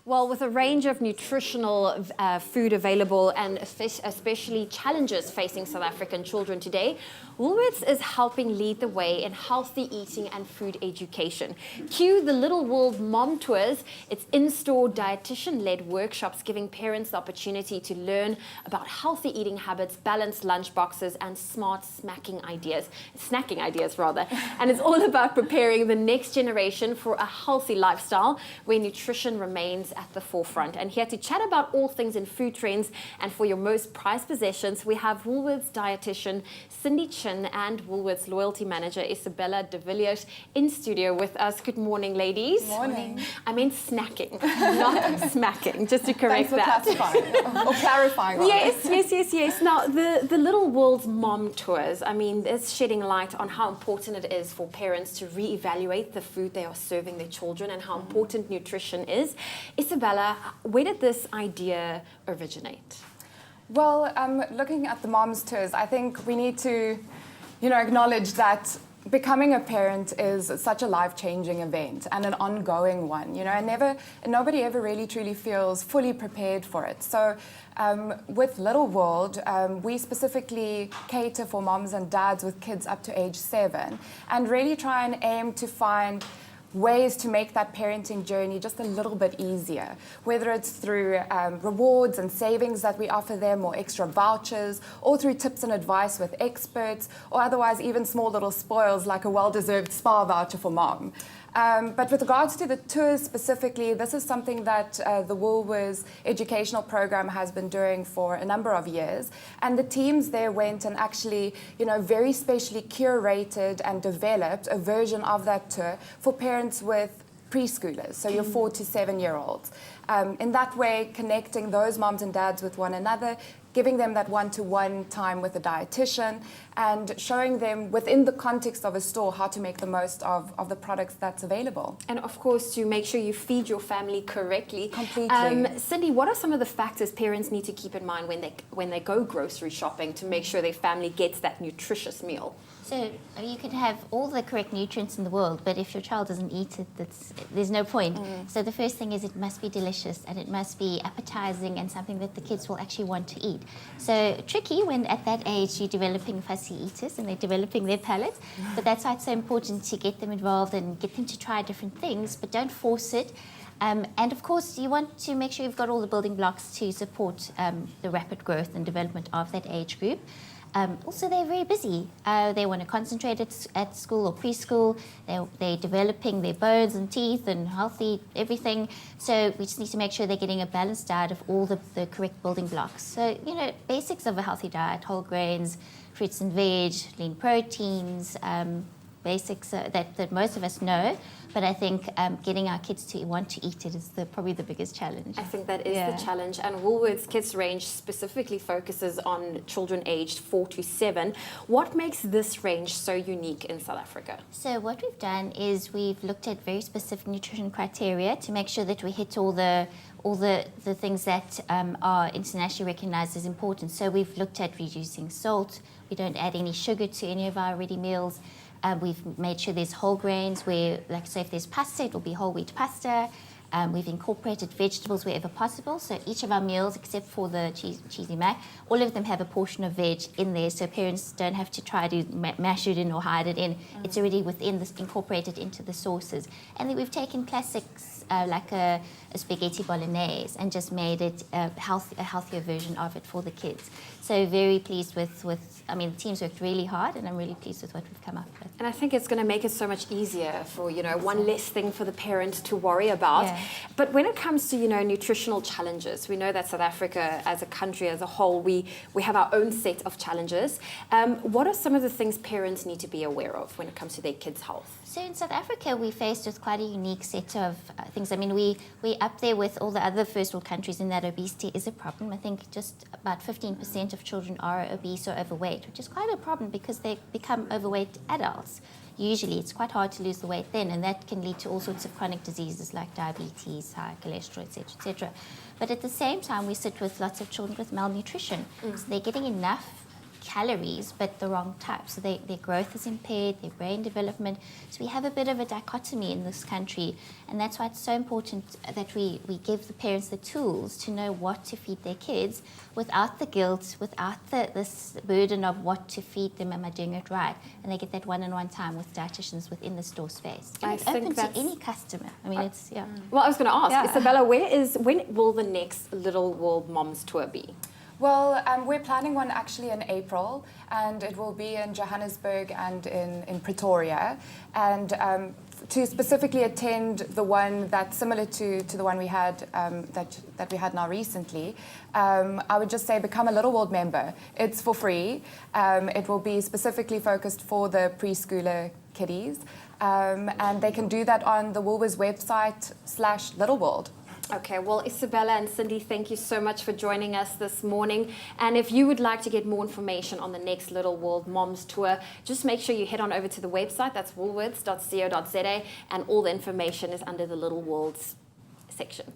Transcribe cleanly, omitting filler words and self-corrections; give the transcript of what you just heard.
Well, with a range of nutritional food available and especially challenges facing South African children today, Woolworths is helping lead the way in healthy eating and food education. Cue the Little World Mom Tours. It's in-store dietitian-led workshops giving parents the opportunity to learn about healthy eating habits, balanced lunch boxes, and smart snacking ideas. And it's all about preparing the next generation for a healthy lifestyle where nutrition remains at the forefront. And here to chat about all things in food trends and for your most prized possessions, we have Woolworths dietitian Cindy Chin and Woolworths loyalty manager Isabella de Villiers in studio with us. Good morning, ladies. Good morning. I meant snacking, not smacking, just to correct Thanks for that. or clarifying. Yes. Now, the Little World Mom Tours, I mean, it's shedding light on how important it is for parents to reevaluate the food they are serving their children and how important nutrition is. Isabella, where did this idea originate? Well, looking at the Moms Tours, I think we need to, acknowledge that becoming a parent is such a life-changing event and an ongoing one, and nobody ever really truly feels fully prepared for it. So with Little World, we specifically cater for moms and dads with kids up to age 7 and really try and aim to find ways to make that parenting journey just a little bit easier, whether it's through rewards and savings that we offer them or extra vouchers, or through tips and advice with experts, or otherwise even small little spoils like a well-deserved spa voucher for mom. But with regards to the tours specifically, this is something that the Woolworths educational program has been doing for a number of years. And the teams there went and actually, very specially curated and developed a version of that tour for parents with preschoolers, so your 4 to 7-year-olds. In that way, connecting those moms and dads with one another, giving them that one-to-one time with a dietitian, and showing them within the context of a store how to make the most of the products that's available. And of course, to make sure you feed your family correctly. Completely. Cindy, what are some of the factors parents need to keep in mind when they go grocery shopping to make sure their family gets that nutritious meal? So you can have all the correct nutrients in the world, but if your child doesn't eat it, there's no point. So the first thing is it must be delicious and it must be appetizing and something that the kids will actually want to eat. So tricky when at that age you're developing fussy eaters and they're developing their palate, but that's why it's so important to get them involved and get them to try different things, but don't force it. And of course, you want to make sure you've got all the building blocks to support the rapid growth and development of that age group. Also, they're very busy. They want to concentrate at school or preschool. They're developing their bones and teeth and healthy everything. So we just need to make sure they're getting a balanced diet of all the correct building blocks. So, basics of a healthy diet, whole grains, fruits and veg, lean proteins, basics that most of us know. But I think getting our kids to want to eat it is probably the biggest challenge. I think that is the challenge. And Woolworths Kids range specifically focuses on children aged 4 to 7. What makes this range so unique in South Africa? So what we've done is we've looked at very specific nutrition criteria to make sure that we hit all the things that are internationally recognized as important. So we've looked at reducing salt. We don't add any sugar to any of our ready meals. We've made sure there's whole grains where, like, so if there's pasta, it will be whole wheat pasta. We've incorporated vegetables wherever possible. So each of our meals, except for the cheesy mac, all of them have a portion of veg in there. So parents don't have to try to mash it in or hide it in. It's already within this, incorporated into the sauces. And then we've taken classics like a spaghetti bolognese and just made it a healthier version of it for the kids. So very pleased with the team's worked really hard, and I'm really pleased with what we've come up with. And I think it's going to make it so much easier for, one less thing for the parent to worry about. Yeah. But when it comes to, nutritional challenges, we know that South Africa as a country as a whole, we have our own set of challenges. What are some of the things parents need to be aware of when it comes to their kids' health? So in South Africa, we're faced with quite a unique set of things. I mean, we're up there with all the other first world countries in that obesity is a problem. I think just about 15% of children are obese or overweight, which is quite a problem because they become overweight adults. Usually, it's quite hard to lose the weight then, and that can lead to all sorts of chronic diseases like diabetes, high cholesterol, etc., etc. But at the same time, we sit with lots of children with malnutrition. So they're getting enough calories, but the wrong type. So their growth is impaired, their brain development. So we have a bit of a dichotomy in this country, and that's why it's so important that we give the parents the tools to know what to feed their kids without the guilt, without this burden of what to feed them, am I doing it right? And they get that one-on-one time with dietitians within the store space. And it's open to any customer. I mean, it's, yeah. Well, I was going to ask, Yeah. Isabella, when will the next Little World Moms tour be? Well, we're planning one actually in April, and it will be in Johannesburg and in Pretoria. And to specifically attend the one that's similar to the one we had that we had now recently, I would just say become a Little World member. It's for free. It will be specifically focused for the preschooler kiddies, and they can do that on the Woolworths website /LittleWorld. Okay, well, Isabella and Cindy, thank you so much for joining us this morning. And if you would like to get more information on the next Little World Moms tour, just make sure you head on over to the website. That's woolworths.co.za, and all the information is under the Little Worlds section.